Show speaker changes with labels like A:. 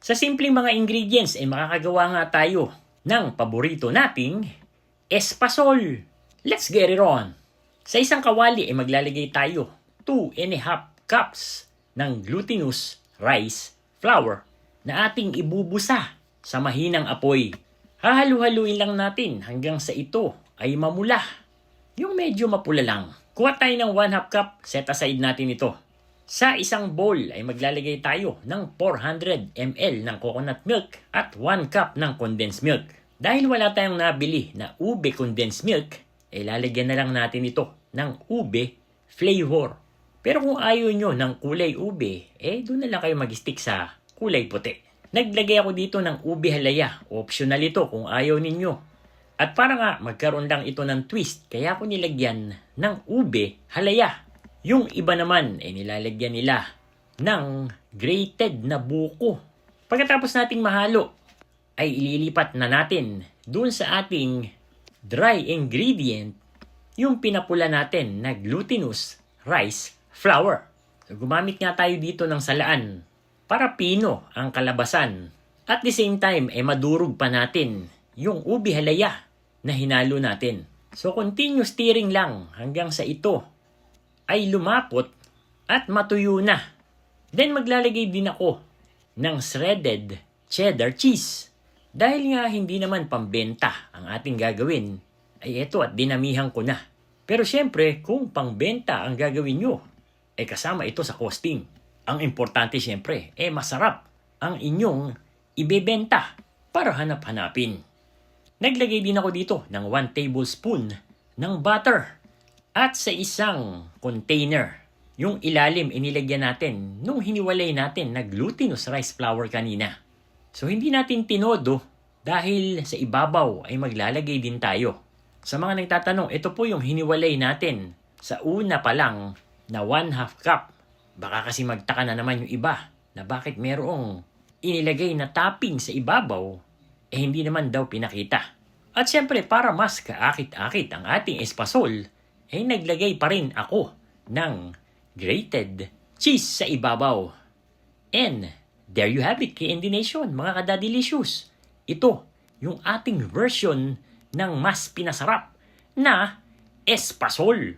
A: Sa simpleng mga ingredients ay makakagawa nga tayo ng paborito nating espasol. Let's get it on! Sa isang kawali ay maglalagay tayo 2½ cups ng glutinous rice flour na ating ibubusa sa mahinang apoy. Hahalu-haluin lang natin hanggang sa ito ay mamula. Yung medyo mapula lang. Kuha tayo ng 1/2 cup, set aside natin ito. Sa isang bowl ay maglalagay tayo ng 400 ml ng coconut milk at 1 cup ng condensed milk. Dahil wala tayong nabili na ube condensed milk, ay lalagyan na lang natin ito ng ube flavor. Pero kung ayaw nyo ng kulay ube, doon na lang kayo mag-stick sa kulay puti. Naglagay ako dito ng ube halaya. Optional ito kung ayaw ninyo. At para nga magkaroon lang ito ng twist, kaya ako nilagyan ng ube halaya. Yung iba naman ay nilalagyan nila ng grated na buko. Pagkatapos nating mahalo, ay ililipat na natin dun sa ating dry ingredient yung pinapula natin na glutinous rice flour. So, gumamit nga tayo dito ng salaan para pino ang kalabasan. At the same time, ay madurog pa natin yung ube halaya na hinalo natin. So, continue stirring lang hanggang sa ito ay lumapot at matuyo na. Then, maglalagay din ako ng shredded cheddar cheese. Dahil nga hindi naman pambenta ang ating gagawin, ay eto at dinamihan ko na. Pero syempre, kung pangbenta ang gagawin nyo, ay kasama ito sa costing. Ang importante syempre, masarap ang inyong ibebenta para hanap-hanapin. Naglagay din ako dito ng 1 tablespoon ng butter. At sa isang container, yung ilalim inilagyan natin nung hiniwalay natin na glutinous rice flour kanina. So hindi natin tinodo dahil sa ibabaw ay maglalagay din tayo. Sa mga nagtatanong, ito po yung hiniwalay natin sa una pa lang na 1/2 cup. Baka kasi magtaka na naman yung iba na bakit merong inilagay na topping sa ibabaw, hindi naman daw pinakita. At syempre para mas kaakit-akit ang ating espasol, naglagay pa rin ako ng grated cheese sa ibabaw. And there you have it, KND Nation, mga kadadilicious. Ito yung ating version ng mas pinasarap na espasol.